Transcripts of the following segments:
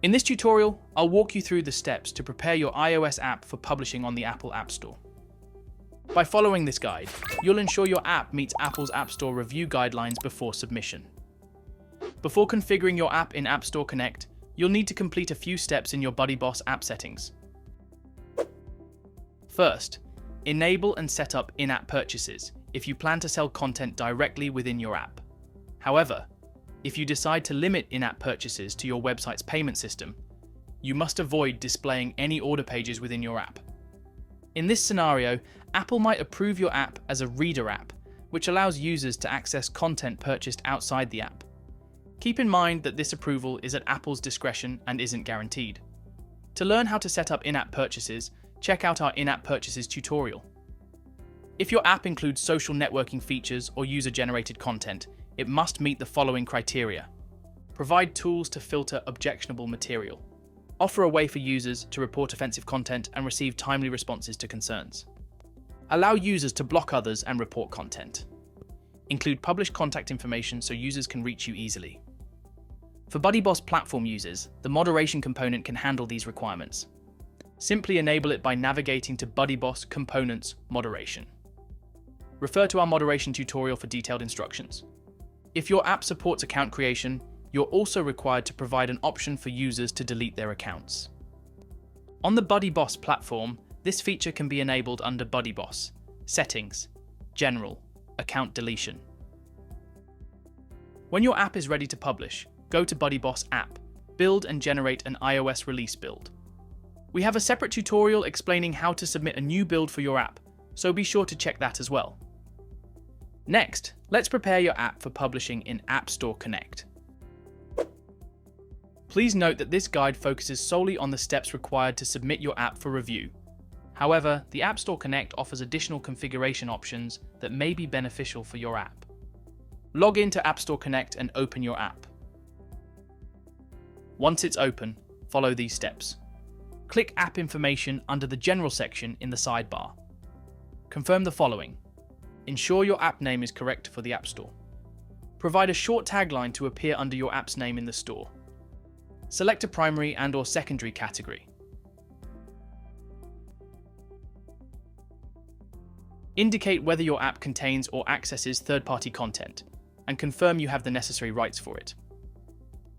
In this tutorial, I'll walk you through the steps to prepare your iOS app for publishing on the Apple App Store. By following this guide, you'll ensure your app meets Apple's App Store review guidelines before submission. Before configuring your app in Appstore Connect, you'll need to complete a few steps in your BuddyBoss app settings. First, enable and set up in-app purchases if you plan to sell content directly within your app. However, if you decide to limit in-app purchases to your website's payment system, you must avoid displaying any order pages within your app. In this scenario, Apple might approve your app as a reader app, which allows users to access content purchased outside the app. Keep in mind that this approval is at Apple's discretion and isn't guaranteed. To learn how to set up in-app purchases, check out our in-app purchases tutorial. If your app includes social networking features or user-generated content, it must meet the following criteria. Provide tools to filter objectionable material. Offer a way for users to report offensive content and receive timely responses to concerns. Allow users to block others and report content. Include published contact information so users can reach you easily. For BuddyBoss platform users, the moderation component can handle these requirements. Simply enable it by navigating to BuddyBoss Components Moderation. Refer to our moderation tutorial for detailed instructions. If your app supports account creation, you're also required to provide an option for users to delete their accounts. On the BuddyBoss platform, this feature can be enabled under BuddyBoss, Settings, General, Account Deletion. When your app is ready to publish, go to BuddyBoss App, build and generate an iOS release build. We have a separate tutorial explaining how to submit a new build for your app, so be sure to check that as well. Next, let's prepare your app for publishing in Appstore Connect. Please note that this guide focuses solely on the steps required to submit your app for review. However, the Appstore Connect offers additional configuration options that may be beneficial for your app. Log into Appstore Connect and open your app. Once it's open, follow these steps. Click App Information under the General section in the sidebar. Confirm the following. Ensure your app name is correct for the App Store. Provide a short tagline to appear under your app's name in the store. Select a primary and/or secondary category. Indicate whether your app contains or accesses third-party content, and confirm you have the necessary rights for it.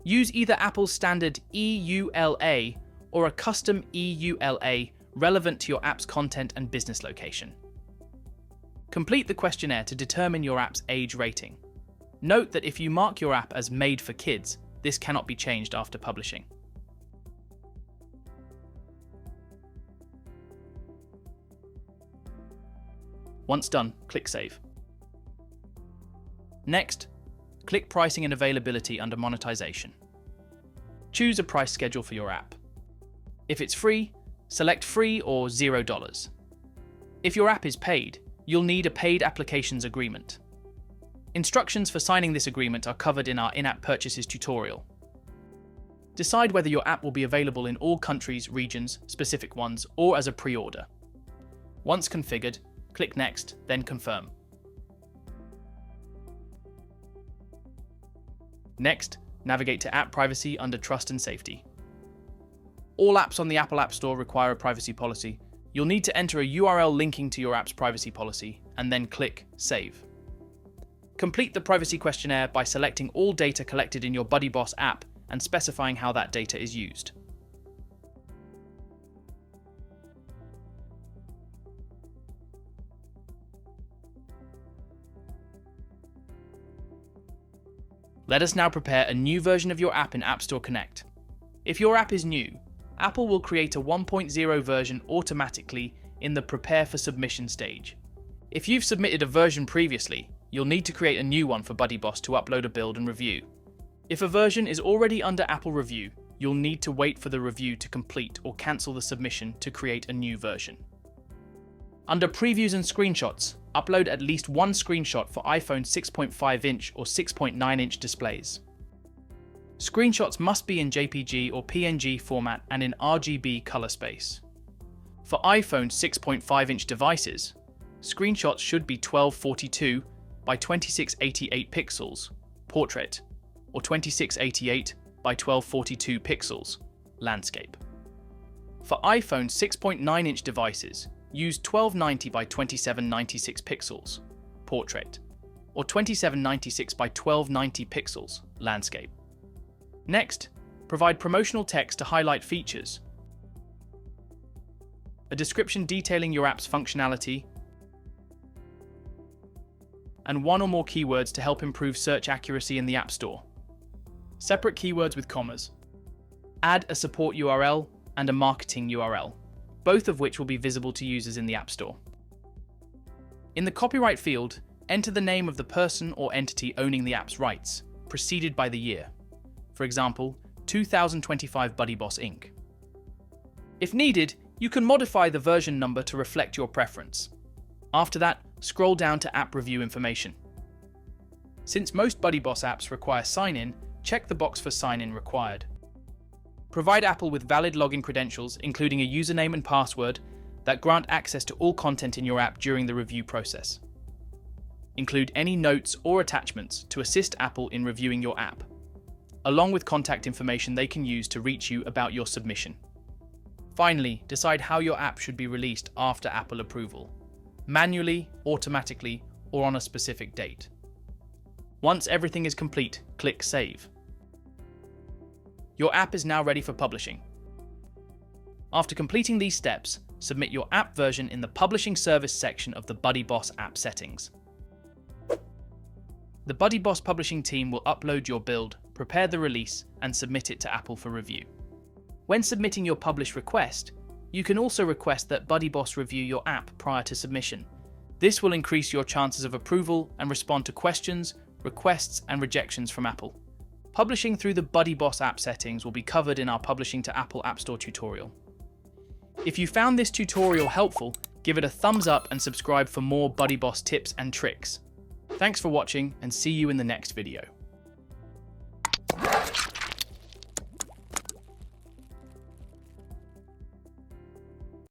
Use either Apple's standard EULA or a custom EULA relevant to your app's content and business location. Complete the questionnaire to determine your app's age rating. Note that if you mark your app as made for kids, this cannot be changed after publishing. Once done, click Save. Next, click Pricing and Availability under Monetization. Choose a price schedule for your app. If it's free, select Free or $0. If your app is paid, you'll need a Paid Applications Agreement. Instructions for signing this agreement are covered in our in-app purchases tutorial. Decide whether your app will be available in all countries, regions, specific ones, or as a pre-order. Once configured, click Next, then Confirm. Next, navigate to App Privacy under Trust and Safety. All apps on the Apple App Store require a privacy policy. You'll need to enter a URL linking to your app's privacy policy, and then click Save. Complete the privacy questionnaire by selecting all data collected in your BuddyBoss app and specifying how that data is used. Let us now prepare a new version of your app in Appstore Connect. If your app is new, Apple will create a 1.0 version automatically in the Prepare for Submission stage. If you've submitted a version previously, you'll need to create a new one for BuddyBoss to upload a build and review. If a version is already under Apple review, you'll need to wait for the review to complete or cancel the submission to create a new version. Under Previews and Screenshots, upload at least one screenshot for iPhone 6.5-inch or 6.9-inch displays. Screenshots must be in JPG or PNG format and in RGB color space. For iPhone 6.5-inch devices, screenshots should be 1242 by 2688 pixels, portrait, or 2688 by 1242 pixels, landscape. For iPhone 6.9-inch devices, use 1290 by 2796 pixels, portrait, or 2796 by 1290 pixels, landscape. Next, provide promotional text to highlight features, a description detailing your app's functionality, and one or more keywords to help improve search accuracy in the App Store. Separate keywords with commas. Add a support URL and a marketing URL, both of which will be visible to users in the App Store. In the copyright field, enter the name of the person or entity owning the app's rights, preceded by the year. For example, 2025 BuddyBoss Inc. If needed, you can modify the version number to reflect your preference. After that, scroll down to app review information. Since most BuddyBoss apps require sign-in, check the box for sign-in required. Provide Apple with valid login credentials, including a username and password, that grant access to all content in your app during the review process. Include any notes or attachments to assist Apple in reviewing your app, along with contact information they can use to reach you about your submission. Finally, decide how your app should be released after Apple approval: manually, automatically, or on a specific date. Once everything is complete, click Save. Your app is now ready for publishing. After completing these steps, submit your app version in the Publishing Service section of the BuddyBoss app settings. The BuddyBoss publishing team will upload your build, prepare the release, and submit it to Apple for review. When submitting your publish request, you can also request that BuddyBoss review your app prior to submission. This will increase your chances of approval and respond to questions, requests, and rejections from Apple. Publishing through the BuddyBoss app settings will be covered in our Publishing to Apple Appstore tutorial. If you found this tutorial helpful, give it a thumbs up and subscribe for more BuddyBoss tips and tricks. Thanks for watching, and see you in the next video.